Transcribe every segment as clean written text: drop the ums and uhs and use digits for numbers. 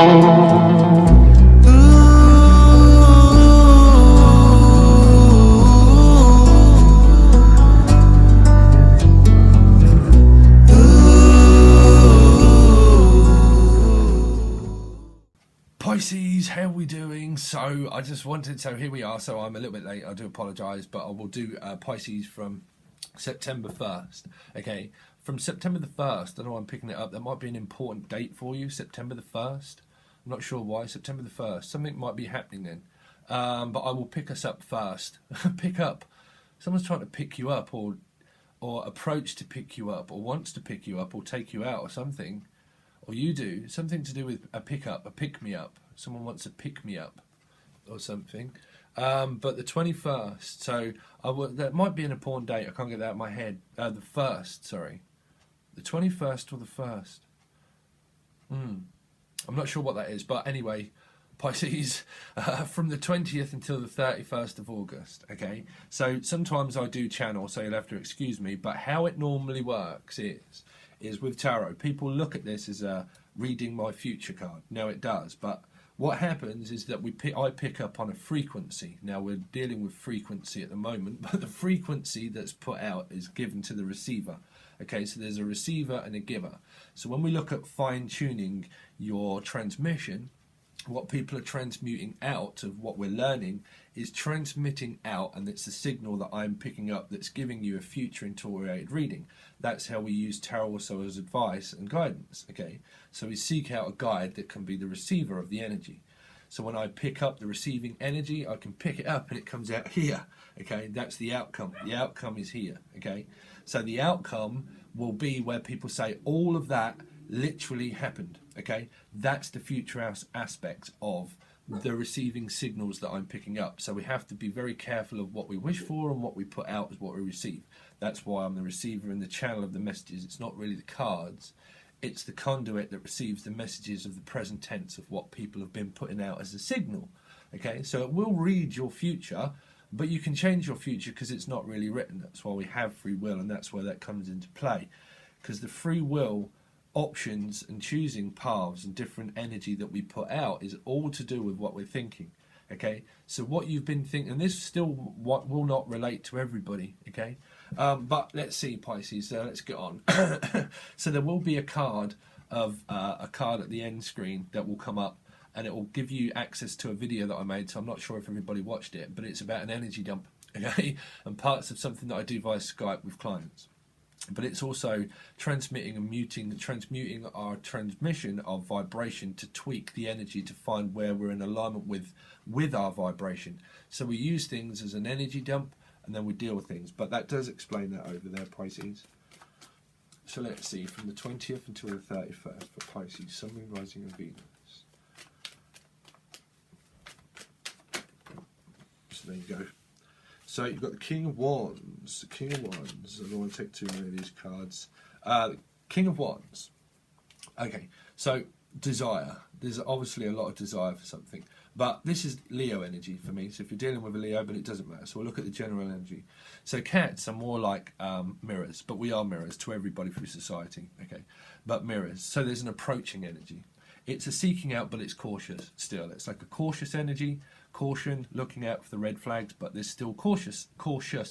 Pisces, how are we doing? So I just wanted, so here we are, so I'm a little bit late, I do apologise, but I will do Pisces from September 1st, okay? From September the 1st, I know I'm picking it up, that might be an important date for you, September the 1st. I'm not sure why, September the 1st, something might be happening then. But I will pick us up first. Pick up, someone's trying to pick you up, or approach to pick you up, or wants to pick you up, or take you out, or something. Or you do, something to do with a pick-up, a pick-me-up. Someone wants to pick me up or something. But the 21st, so that might be an important date. I can't get that out of my head. The 1st, sorry. The 21st or the 1st. I'm not sure what that is. But anyway, Pisces, from the 20th until the 31st of August. Okay, so sometimes I do channel, so you'll have to excuse me. But how it normally works is with tarot. People look at this as a reading my future card. No, it does. But what happens is that I pick up on a frequency. Now, we're dealing with frequency at the moment, but the frequency that's put out is given to the receiver. Okay, so there's a receiver and a giver. So when we look at fine-tuning your transmission, what people are transmuting out of what we're learning is transmitting out, and it's the signal that I'm picking up that's giving you a future interoriented reading. That's how we use tarot also as advice and guidance. Okay, so we seek out a guide that can be the receiver of the energy. So when I pick up the receiving energy, I can pick it up and it comes out here. Okay, that's the outcome. The outcome is here. Okay, so the outcome will be where people say all of that literally happened. Okay, that's the future aspect of the receiving signals that I'm picking up. So we have to be very careful of what we wish for, and what we put out is what we receive. That's why I'm the receiver and the channel of the messages. It's not really the cards, it's the conduit that receives the messages of the present tense of what people have been putting out as a signal. Okay, so it will read your future, but you can change your future because it's not really written. That's why we have free will, and that's where that comes into play, because the free will options and choosing paths and different energy that we put out is all to do with what we're thinking. Okay, so what you've been thinking, and this still what will not relate to everybody. Okay, but let's see, Pisces, let's get on. So there will be a card at the end screen that will come up, and it will give you access to a video that I made. So I'm not sure if everybody watched it, but it's about an energy dump, okay, and parts of something that I do via Skype with clients. But it's also transmitting and transmuting our transmission of vibration to tweak the energy to find where we're in alignment with our vibration. So we use things as an energy dump, and then we deal with things. But that does explain that over there, Pisces. So let's see, from the 20th until the 31st for Pisces, Sun, Moon, Rising and Venus. So there you go. So you've got the King of Wands. The King of Wands. I don't want to take too many of these cards. King of Wands. Okay, so desire. There's obviously a lot of desire for something. But this is Leo energy for me. So if you're dealing with a Leo, but it doesn't matter. So we'll look at the general energy. So cats are more like mirrors, but we are mirrors to everybody through society. Okay, but mirrors. So there's an approaching energy. It's a seeking out, but it's cautious still. It's like a cautious energy. Caution, looking out for the red flags, but there's still cautious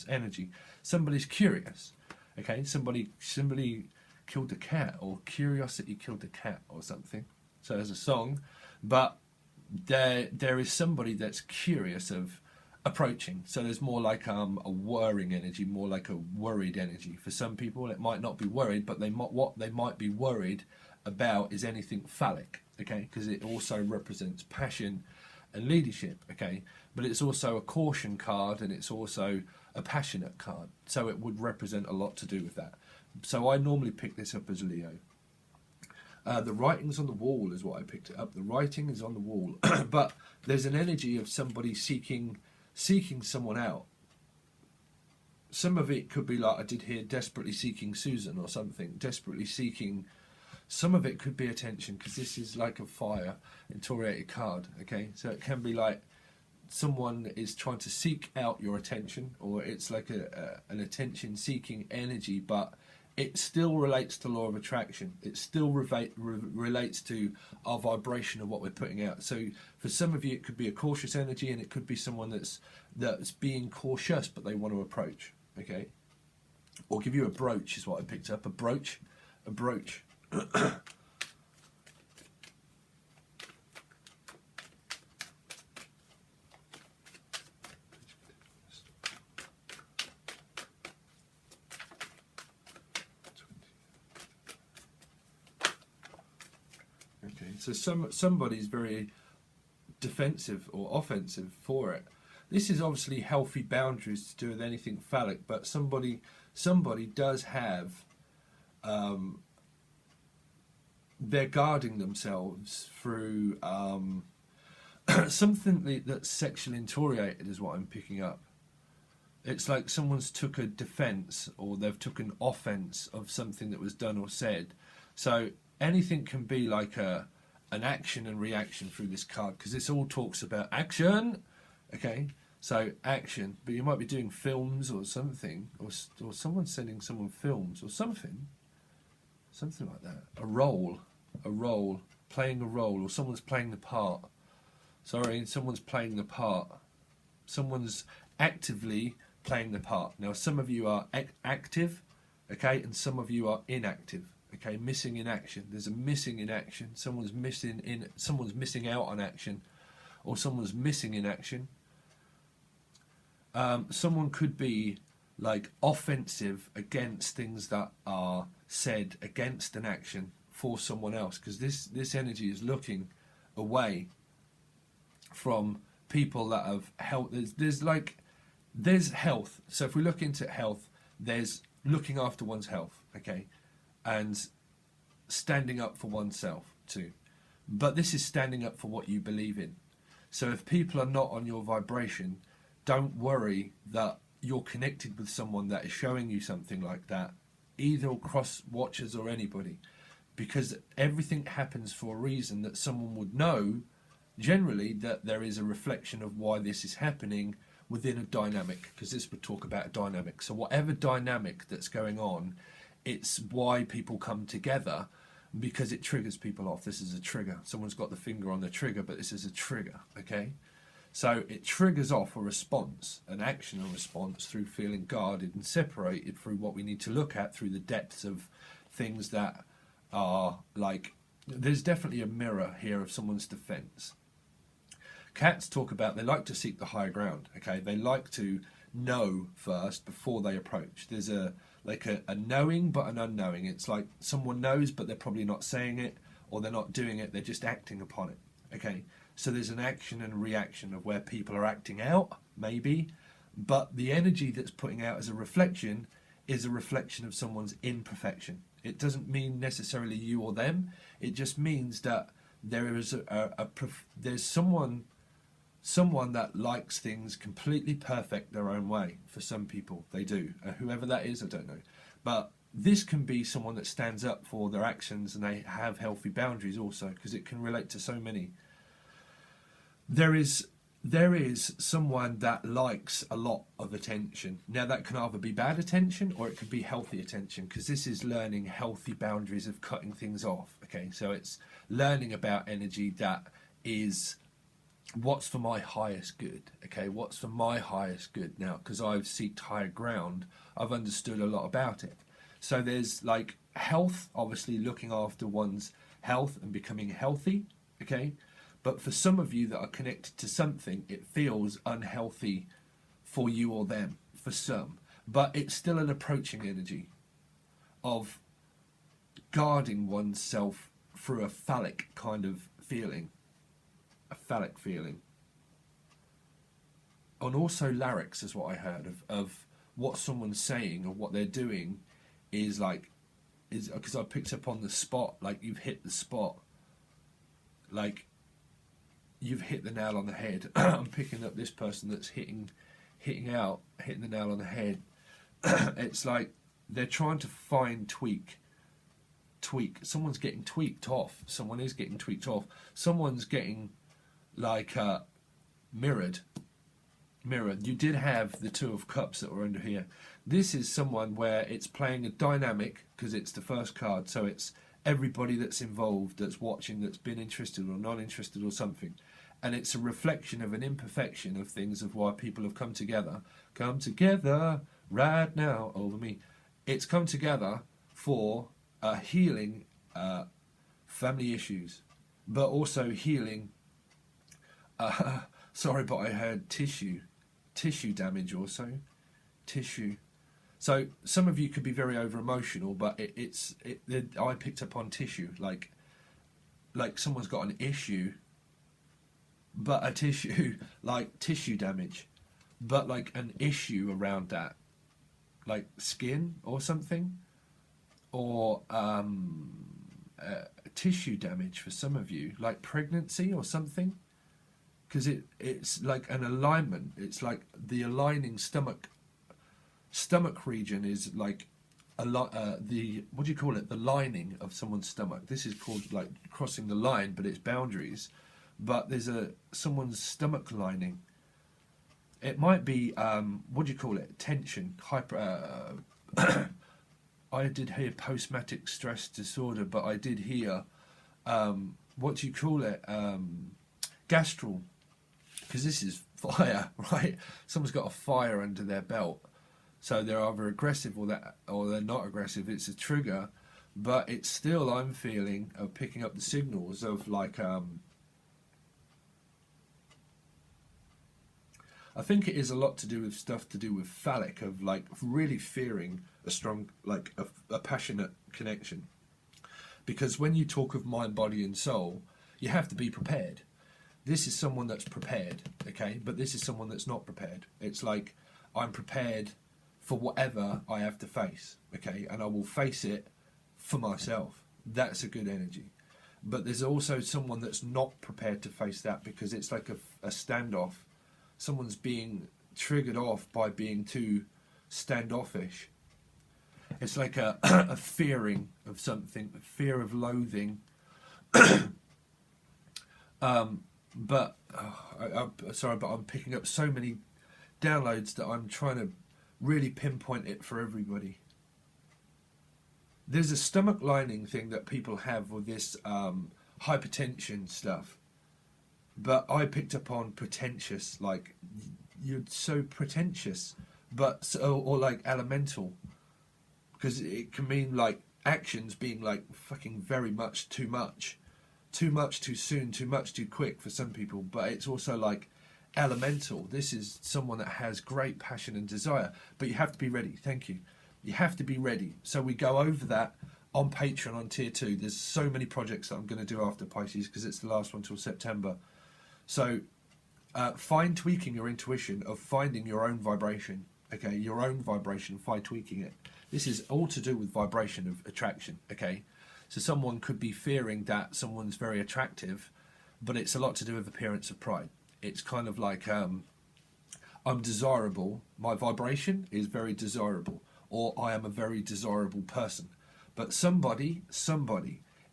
energy. Somebody's curious. Okay, somebody killed a cat, or curiosity killed a cat, or something. So there's a song, but there is somebody that's curious of approaching. So there's more like a worrying energy, more like a worried energy. For some people, it might not be worried, but what they might be worried about is anything phallic. Okay, because it also represents passion and leadership. Okay, but it's also a caution card, and it's also a passionate card, so it would represent a lot to do with that. So I normally pick this up as Leo. The writings on the wall is what I picked it up. The writing is on the wall, but there's an energy of somebody seeking someone out. Some of it could be like I did here, desperately seeking Susan or something, desperately seeking. Some of it could be attention, because this is like a fire interrogated card. Okay, so it can be like someone is trying to seek out your attention, or it's like an attention seeking energy, but it still relates to law of attraction. It still relates to our vibration of what we're putting out. So for some of you, it could be a cautious energy, and it could be someone that's being cautious, but they want to approach. Okay, or give you a brooch is what I picked up. A brooch. So somebody's very defensive or offensive for it. This is obviously healthy boundaries to do with anything phallic, but somebody does have, they're guarding themselves through something that's sexually orientated is what I'm picking up. It's like someone's took a defense, or they've took an offense of something that was done or said. So anything can be like an action and reaction through this card, because this all talks about action. Okay, so action, but you might be doing films or something, or someone sending someone films or something like that. A role, playing a role, or someone's playing the part. Sorry, someone's playing the part. Someone's actively playing the part. Now, some of you are active, okay, and some of you are inactive. Okay, missing in action. There's a missing in action. Someone's missing out on action, or someone's missing in action. Someone could be like offensive against things that are said against an action for someone else, because this energy is looking away from people that have health. There's health. So if we look into health, there's looking after one's health. Okay. And standing up for oneself too. But this is standing up for what you believe in. So if people are not on your vibration, don't worry that you're connected with someone that is showing you something like that, either cross watchers or anybody, because everything happens for a reason, that someone would know generally that there is a reflection of why this is happening within a dynamic, because this would talk about a dynamic. So whatever dynamic that's going on, it's why people come together, because it triggers people off. This is a trigger. Someone's got the finger on the trigger, but this is a trigger, okay? So it triggers off a response, an action or response, through feeling guarded and separated, through what we need to look at, through the depths of things that are like, there's definitely a mirror here of someone's defense. Cats talk about, they like to seek the higher ground, okay? They like to know first before they approach. There's a knowing but an unknowing. It's like someone knows but they're probably not saying it, or they're not doing it, they're just acting upon it. Okay, so there's an action and reaction of where people are acting out, maybe, but the energy that's putting out as a reflection is a reflection of someone's imperfection. It doesn't mean necessarily you or them. It just means that there is there's someone that likes things completely perfect their own way. For some people, they do. Whoever that is, I don't know. But this can be someone that stands up for their actions, and they have healthy boundaries also, because it can relate to so many. There is someone that likes a lot of attention. Now, that can either be bad attention or it could be healthy attention, because this is learning healthy boundaries of cutting things off. Okay, so it's learning about energy that is, what's for my highest good? Okay, what's for my highest good? Now, because I've sought higher ground, I've understood a lot about it. So there's like health, obviously looking after one's health and becoming healthy, okay? But for some of you that are connected to something, it feels unhealthy for you or them, for some. But it's still an approaching energy of guarding oneself through a phallic kind of feeling. A phallic feeling. And also larynx is what I heard of what someone's saying or what they're doing is like, is because I picked up on the spot, like you've hit the spot, like you've hit the nail on the head. I'm picking up this person that's hitting the nail on the head. It's like they're trying to find tweak. Someone's getting tweaked off. Someone is getting tweaked off. Someone's getting like mirrored. mirror, you did have the Two of Cups that were under here. This is someone where it's playing a dynamic, because it's the first card, so it's everybody that's involved, that's watching, that's been interested or not interested or something. And it's a reflection of an imperfection of things, of why people have come together right now over me. It's come together for healing family issues, but also healing, sorry, but I heard tissue damage also, tissue. So some of you could be very over emotional, but I picked up on tissue, like someone's got an issue, but a tissue, like tissue damage, but like an issue around that, like skin or something, or tissue damage for some of you, like pregnancy or something, because it's like an alignment. It's like the aligning stomach region is like the, what do you call it, the lining of someone's stomach. This is called like crossing the line, but it's boundaries. But there's someone's stomach lining. It might be what do you call it, tension, hyper. I did hear post-traumatic stress disorder, but I did hear what do you call it, gastral, because this is fire, right? Someone's got a fire under their belt. So they're either aggressive or they're not aggressive. It's a trigger, but it's still, I'm feeling, of picking up the signals of like, I think it is a lot to do with stuff to do with phallic, of like really fearing a strong, like a passionate connection. Because when you talk of mind, body and soul, you have to be prepared. This is someone that's prepared, okay? But this is someone that's not prepared. It's like, I'm prepared for whatever I have to face, okay? And I will face it for myself. That's a good energy. But there's also someone that's not prepared to face that, because it's like a standoff. Someone's being triggered off by being too standoffish. It's like a fearing of something, a fear of loathing. But sorry, but I'm picking up so many downloads that I'm trying to really pinpoint it for everybody. There's a stomach lining thing that people have with this hypertension stuff, but I picked up on pretentious, like you're so pretentious, but or like elemental, because it can mean like actions being like fucking very much too much too soon, too much too quick for some people. But it's also like elemental. This is someone that has great passion and desire, but you have to be ready. Thank you. You have to be ready. So we go over that on Patreon on tier 2. There's so many projects that I'm going to do after Pisces, because it's the last one till September. So fine tweaking your intuition of finding your own vibration, okay, your own vibration, fine tweaking it. This is all to do with vibration of attraction, okay. So someone could be fearing that someone's very attractive, but it's a lot to do with appearance of pride. It's kind of like I'm desirable, my vibration is very desirable, or I am a very desirable person. But somebody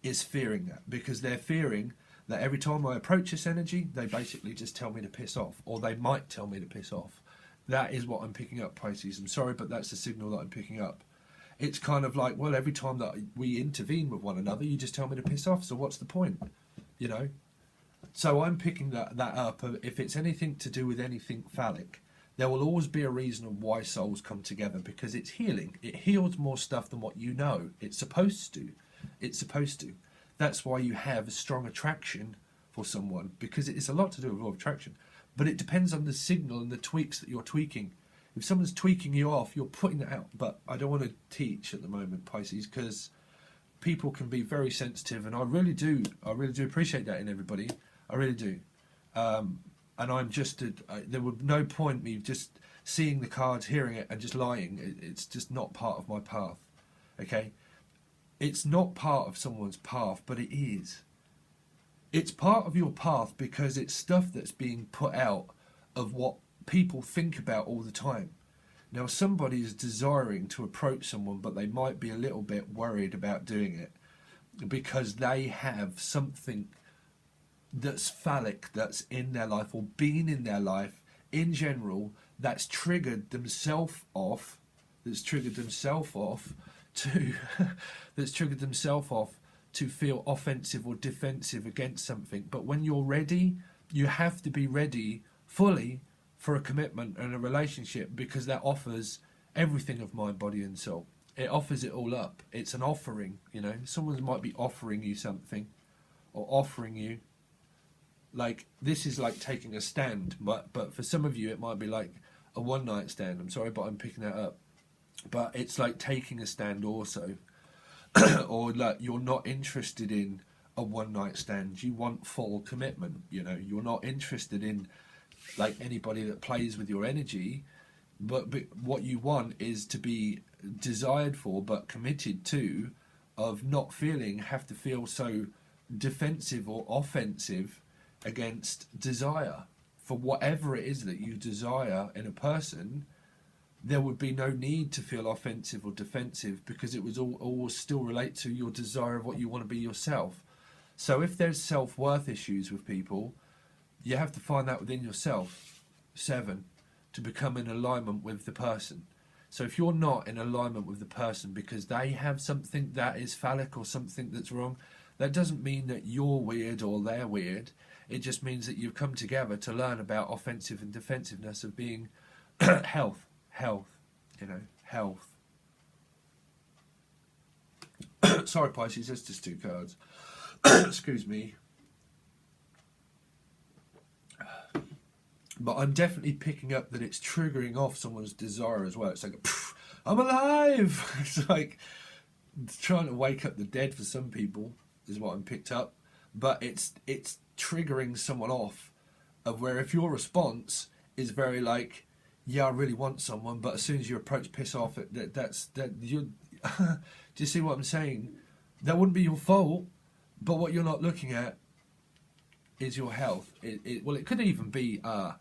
is fearing that, because they're fearing that every time I approach this energy, they basically just tell me to piss off, or they might tell me to piss off. That is what I'm picking up, Pisces. I'm sorry, but that's the signal that I'm picking up. It's kind of like, well, every time that we intervene with one another, you just tell me to piss off, so what's the point? You know? So I'm picking that up. If it's anything to do with anything phallic, there will always be a reason of why souls come together, because it's healing. It heals more stuff than what you know. It's supposed to. It's supposed to. That's why you have a strong attraction for someone, because it's a lot to do with law of attraction. But it depends on the signal and the tweaks that you're tweaking. If someone's tweaking you off, you're putting that out. But I don't want to teach at the moment, Pisces, because people can be very sensitive, and I really do appreciate that in everybody. I really do. And I'm just, there would no point me just seeing the cards, hearing it, and just lying. It's just not part of my path. Okay? It's not part of someone's path, but it is. It's part of your path because it's stuff that's being put out of what people think about all the time. Now, somebody is desiring to approach someone, but they might be a little bit worried about doing it because they have something that's phallic that's in their life or been in their life in general that's triggered themselves off, to that's triggered themselves off to feel offensive or defensive against something. But when you're ready, you have to be ready fully for a commitment and a relationship, because that offers everything of mind, body and soul. It offers it all up. It's an offering, you know. Someone might be offering you something, or offering you, like, this is like taking a stand, but for some of you it might be like a one night stand. I'm sorry, but I'm picking that up. But it's like taking a stand also. Or like, you're not interested in a one night stand, you want full commitment, you know. You're not interested in like anybody that plays with your energy, but what you want is to be desired for but committed to, of not have to feel so defensive or offensive against desire for whatever it is that you desire in a person. There would be no need to feel offensive or defensive, because it was all still relate to your desire of what you want to be yourself. So if there's self-worth issues with people, you have to find that within yourself. 7, to become in alignment with the person. So if you're not in alignment with the person because they have something that is phallic or something that's wrong, that doesn't mean that you're weird or they're weird. It just means that you've come together to learn about offensive and defensiveness of being health, you know, health. Sorry, Pisces, that's just 2 cards. Excuse me. But I'm definitely picking up that it's triggering off someone's desire as well. It's like, I'm alive! It's like trying to wake up the dead for some people is what I'm picked up. But it's triggering someone off, of where if your response is very like, yeah, I really want someone, but as soon as you approach piss off, that you do you see what I'm saying? That wouldn't be your fault, but what you're not looking at is your health. Well, it could even be, I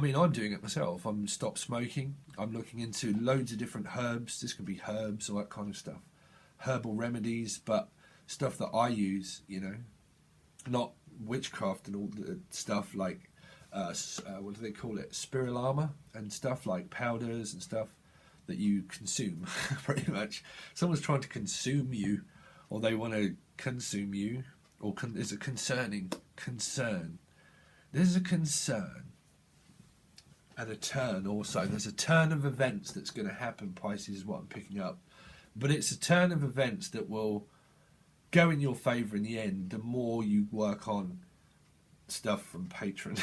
mean, I'm doing it myself. I'm stopped smoking. I'm looking into loads of different herbs. This could be herbs, all that kind of stuff. Herbal remedies, but stuff that I use, you know. Not witchcraft and all the stuff like, what do they call it? Spirulina and stuff, like powders and stuff that you consume, pretty much. Someone's trying to consume you, or they want to consume you, or there's a concerning concern. There's a concern. And a turn also. There's a turn of events that's going to happen, Pisces, is what I'm picking up. But it's a turn of events that will go in your favour in the end, the more you work on stuff from Patreon.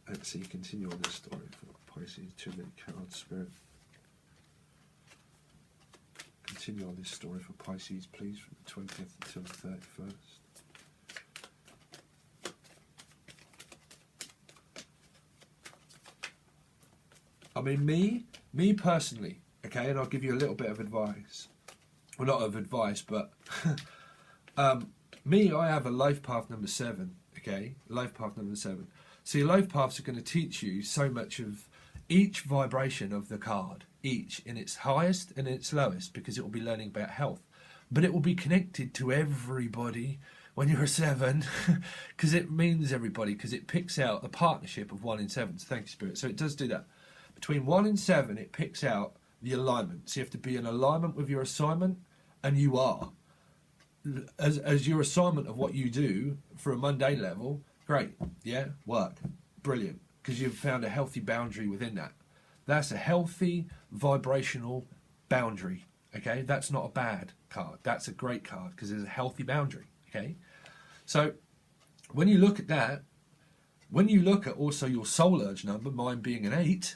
Let's see, continue on this story for Pisces. 2 minute card spirit. Continue on this story for Pisces, please, from the 20th until the 31st. I mean, me personally, okay, and I'll give you a little bit of advice. Well, not of advice, but me, I have a life path number 7, okay? Life path number 7. So your life paths are going to teach you so much of each vibration of the card, each in its highest and its lowest, because it will be learning about health. But it will be connected to everybody when you're a 7, because it means everybody, because it picks out the partnership of 1 in 7. So thank you, Spirit. So it does do that. Between 1 and 7, it picks out the alignment. So you have to be in alignment with your assignment, and you are. As your assignment of what you do for a mundane level, great, yeah, work, brilliant, because you've found a healthy boundary within that. That's a healthy vibrational boundary, okay? That's not a bad card. That's a great card, because there's a healthy boundary, okay? So when you look at that, when you look at also your soul urge number, mine being an 8,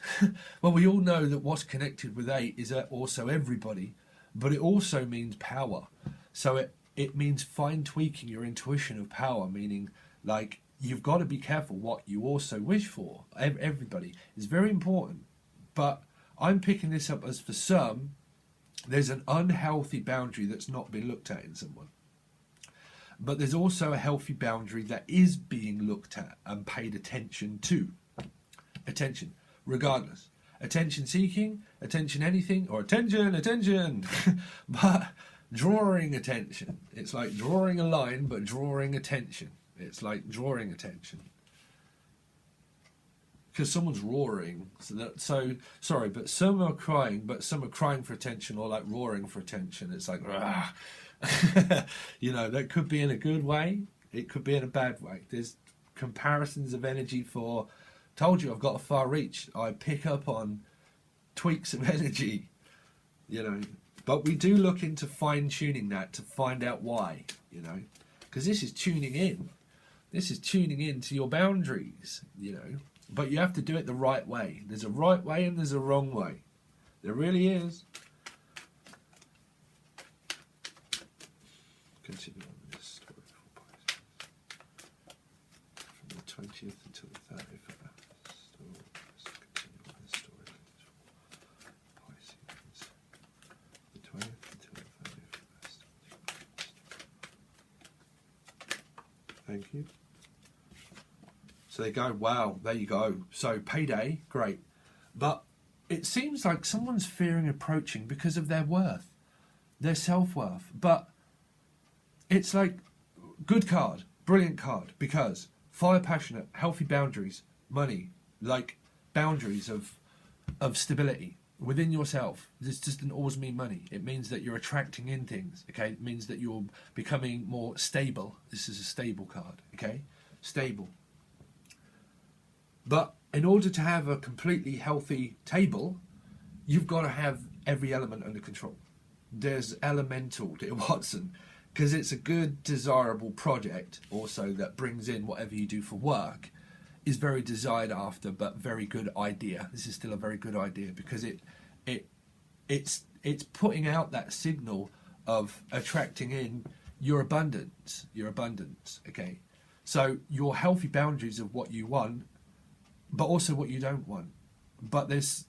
well, we all know that what's connected with 8 is also everybody, but it also means power. So it means fine tweaking your intuition of power, meaning like you've got to be careful what you also wish for. Everybody is very important, but I'm picking this up as for some, there's an unhealthy boundary that's not been looked at in someone. But there's also a healthy boundary that is being looked at and paid attention to. Attention, regardless. Attention seeking, attention anything, or attention. But drawing attention. It's like drawing a line, but drawing attention. It's like drawing attention. because someone's roaring. So sorry, but some are crying, but some are crying for attention or like roaring for attention. It's like, you know, that could be in a good way. It could be in a bad way. There's comparisons of energy for, told you I've got a far reach. I pick up on tweaks of energy, you know. But we do look into fine tuning that to find out why, you know, because this is tuning in. This is tuning in to your boundaries, you know. But you have to do it the right way. There's a right way and there's a wrong way. There really is. Continue on with this story for Pisces. From the 20th until the 31st. So let's continue on this story for Pisces. The 20th until the 31st. Thank you. So they go, wow, there you go. So payday, great. But it seems like someone's fearing approaching because of their worth, their self-worth. But it's like, good card, brilliant card, because fire passionate, healthy boundaries, money, like boundaries of stability within yourself. This doesn't always mean money. It means that you're attracting in things, okay? It means that you're becoming more stable. This is a stable card, okay? Stable. But in order to have a completely healthy table, you've got to have every element under control. There's elemental, dear Watson, because it's a good, desirable project also that brings in whatever you do for work is very desired after, but very good idea. This is still a very good idea because it's putting out that signal of attracting in your abundance, okay? So your healthy boundaries of what you want, but also what you don't want. But there's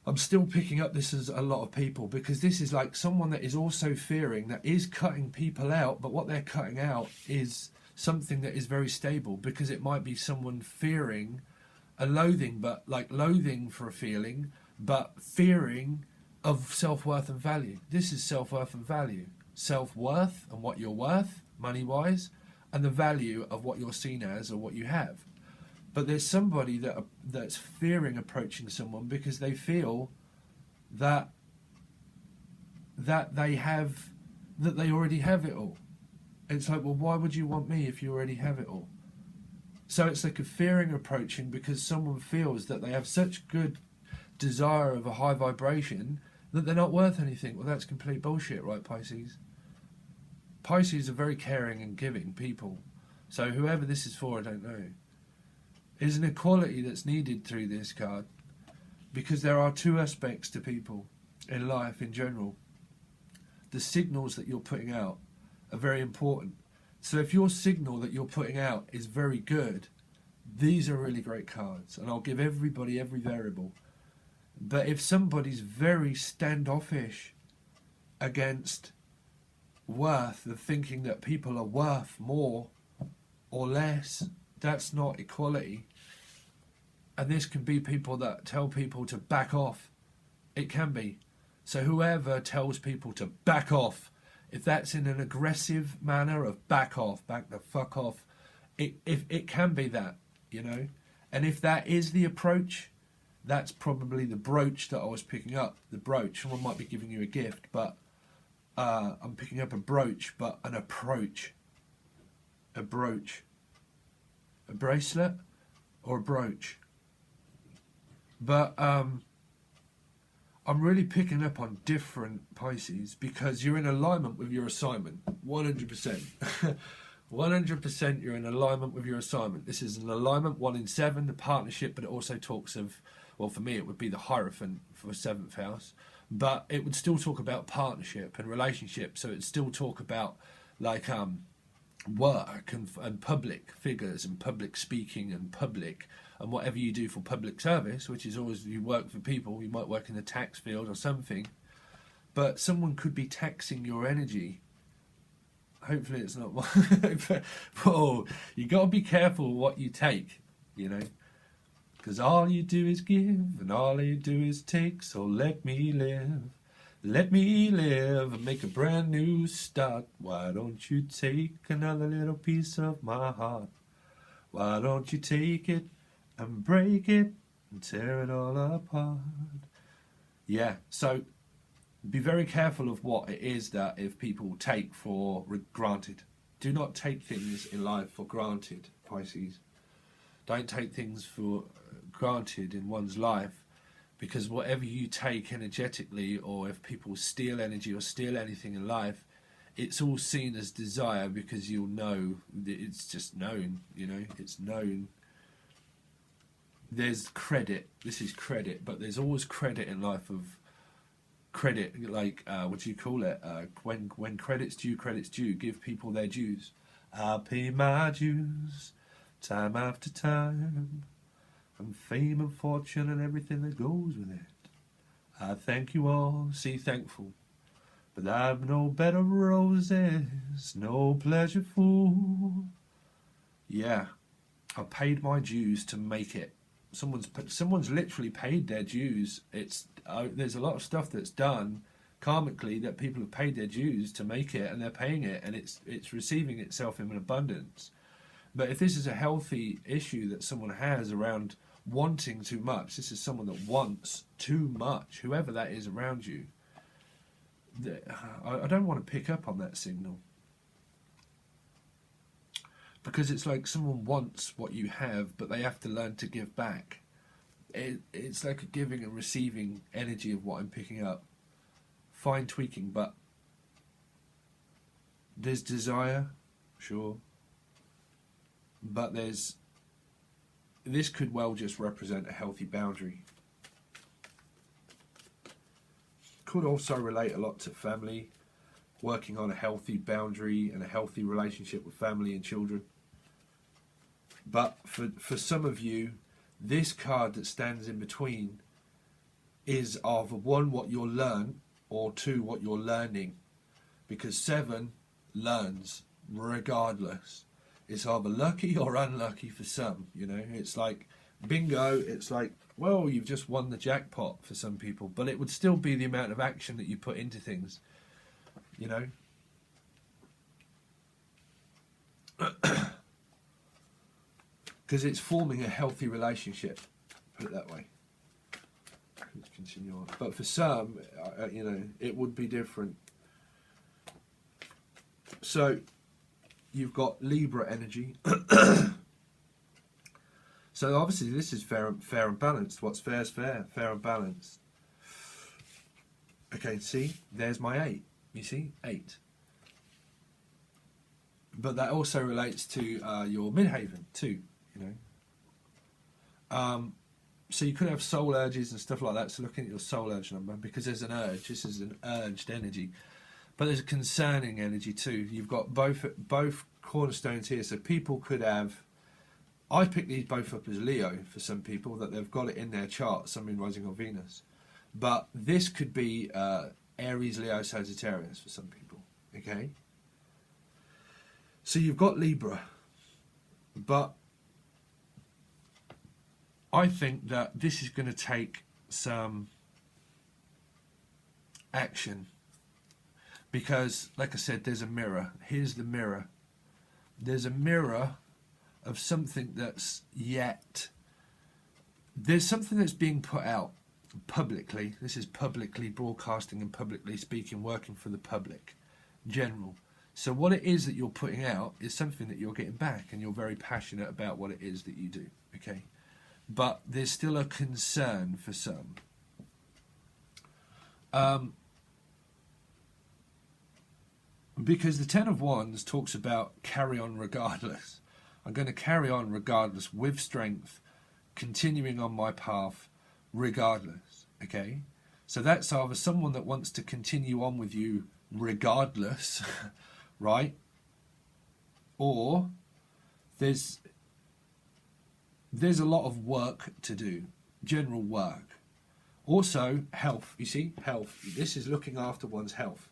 I'm still picking up this as a lot of people, because this is like someone that is also fearing, that is cutting people out, but what they're cutting out is something that is very stable, because it might be someone fearing a loathing, but like loathing for a feeling, but fearing of self-worth and value. This is self-worth and value. Self-worth and what you're worth, money-wise, and the value of what you're seen as or what you have. But there's somebody that's fearing approaching someone because they feel that they already have it all. It's like, well, why would you want me if you already have it all? So it's like a fearing approaching because someone feels that they have such good desire of a high vibration that they're not worth anything. Well, that's complete bullshit, right, Pisces? Pisces are very caring and giving people. So whoever this is for, I don't know. Is an equality that's needed through this card, because there are two aspects to people in life in general. The signals that you're putting out are very important. So if your signal that you're putting out is very good, these are really great cards, and I'll give everybody every variable. But if somebody's very standoffish against worth, of thinking that people are worth more or less, that's not equality. And this can be people that tell people to back off. It can be. So whoever tells people to back off, if that's in an aggressive manner of back off, back the fuck off, it can be that, you know. And if that is the approach, that's probably the brooch that I was picking up. The brooch. Someone might be giving you a gift, but I'm picking up a brooch, but an approach. A brooch. A bracelet or a brooch. But I'm really picking up on different Pisces, because you're in alignment with your assignment. 100%. 100% you're in alignment with your assignment. This is an alignment, 1 in 7, the partnership, but it also talks of, well, for me it would be the Hierophant for 7th house, but it would still talk about partnership and relationship. So it'd still talk about like work and public figures and public speaking and public and whatever you do for public service, which is always, you work for people. You might work in the tax field or something, but someone could be taxing your energy. Hopefully it's not. Whoa, you got to be careful what you take, you know, because all you do is give and all you do is take. So let me live. Let me live and make a brand new start. Why don't you take another little piece of my heart? Why don't you take it and break it and tear it all apart. Yeah, so be very careful of what it is that if people take for granted. Do not take things in life for granted, Pisces. Don't take things for granted in one's life, because whatever you take energetically, or if people steal energy or steal anything in life, it's all seen as desire, because you'll know, it's just known, you know, it's known. There's credit, this is credit, but there's always credit in life of credit, like, what do you call it? When credit's due, give people their dues. I'll pay my dues, time after time, from fame and fortune and everything that goes with it. I thank you all, see thankful, but I've no bed of roses, no pleasure full. Yeah, I paid my dues to make it. Someone's literally paid their dues. There's a lot of stuff that's done karmically that people have paid their dues to make it, and they're paying it, and it's receiving itself in abundance. But if this is a healthy issue that someone has around wanting too much, this is someone that wants too much, whoever that is around you. I don't want to pick up on that signal, because it's like someone wants what you have, but they have to learn to give back. It's like a giving and receiving energy of what I'm picking up. Fine tweaking, but there's desire, sure, but this could well just represent a healthy boundary. Could also relate a lot to family, working on a healthy boundary and a healthy relationship with family and children. But for some of you, this card that stands in between is either one, what you'll learn, or two, what you're learning. Because 7 learns regardless. It's either lucky or unlucky for some, you know. It's like bingo, it's like, well, you've just won the jackpot for some people, but it would still be the amount of action that you put into things, you know. Because it's forming a healthy relationship, put it that way. Let's continue on. But for some, you know, it would be different. So you've got Libra energy. So obviously this is fair and balanced. What's fair is fair, fair and balanced. Okay, see, there's my 8. You see, 8. But that also relates to your midhaven too, you know. So you could have soul urges and stuff like that. So looking at your soul urge number, because there's an urge. This is an urged energy, but there's a concerning energy too. You've got both cornerstones here. So people could have. I pick these both up as Leo for some people, that they've got it in their chart, Sun, Moon, Rising, or Venus. But this could be Aries, Leo, Sagittarius for some people. Okay. So you've got Libra, but I think that this is going to take some action, because, like I said, there's a mirror. Here's the mirror. There's a mirror of something that's there's something that's being put out publicly. This is publicly broadcasting and publicly speaking, working for the public, general. So what it is that you're putting out is something that you're getting back, and you're very passionate about what it is that you do, okay? But there's still a concern for some. Because the 10 of Wands talks about carry on regardless. I'm going to carry on regardless, with strength, continuing on my path regardless, okay? So that's either someone that wants to continue on with you regardless, right? Or there's a lot of work to do, general work. Also, health, you see, health. This is looking after one's health.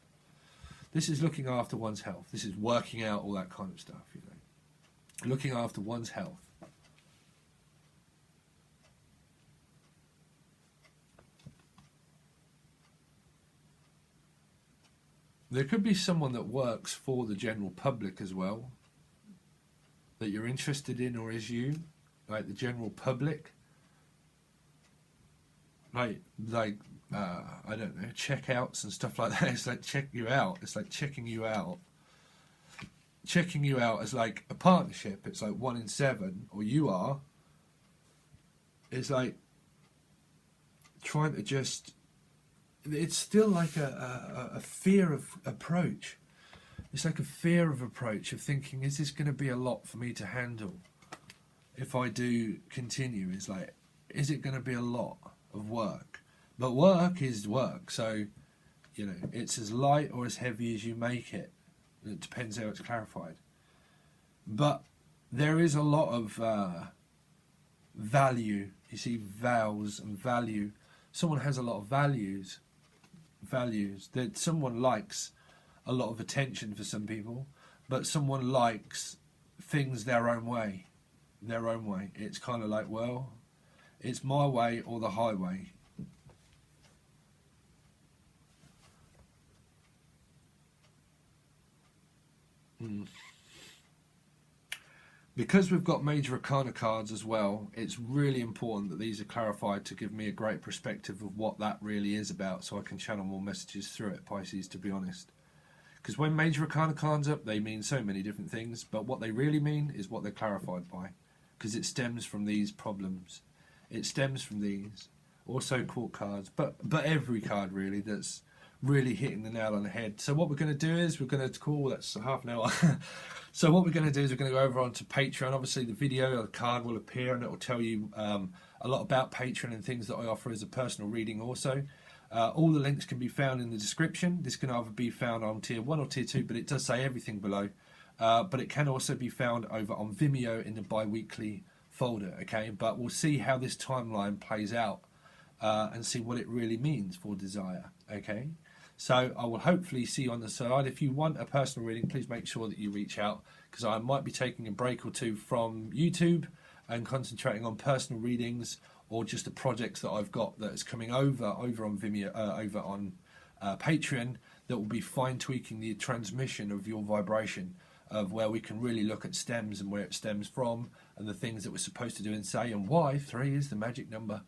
This is looking after one's health. This is working out, all that kind of stuff, you know. Looking after one's health. There could be someone that works for the general public as well, that you're interested in, or is you, like the general public, like I don't know, checkouts and stuff like that. It's like check you out. It's like checking you out. Checking you out as like a partnership. It's like 1 in 7, or you are. It's like trying to just. It's still like a fear of approach. It's like a fear of approach of thinking, is this going to be a lot for me to handle if I do continue? It's like, is it going to be a lot of work? But work is work, so, you know, it's as light or as heavy as you make it. It depends how it's clarified. But there is a lot of value. You see, vows and value. Someone has a lot of values that someone likes a lot of attention for some people, but someone likes things their own way. It's kind of like, well, it's my way or the highway. Because we've got major arcana cards as well, it's really important that these are clarified to give me a great perspective of what that really is about, so I can channel more messages through it, Pisces, to be honest. Because when major arcana cards up, they mean so many different things, but what they really mean is what they're clarified by, because it stems from these problems. It stems from these. Also court cards, but every card really that's really hitting the nail on the head. So what we're going to do is we're going to call, that's half an hour. So what we're going to do is we're going to go over onto Patreon. Obviously the video or the card will appear and it will tell you a lot about Patreon and things that I offer as a personal reading also. All the links can be found in the description. This can either be found on tier 1 or tier 2, but it does say everything below. But it can also be found over on Vimeo in the bi-weekly folder, okay? But we'll see how this timeline plays out and see what it really means for desire, okay? So I will hopefully see you on the side. If you want a personal reading, please make sure that you reach out, because I might be taking a break or two from YouTube and concentrating on personal readings or just the projects that I've got that is coming over on Vimeo, over on Patreon, that will be fine tweaking the transmission of your vibration, of where we can really look at stems and where it stems from and the things that we're supposed to do and say, and why 3 is the magic number.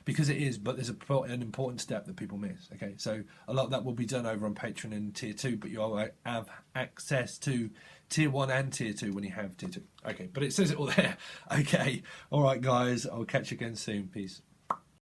Because it is, but there's an important step that people miss. Okay, so a lot of that will be done over on Patreon in tier 2, but you'll have access to tier 1 and tier 2 when you have tier 2. Okay, but it says it all there. Okay, all right, guys, I'll catch you again soon. Peace.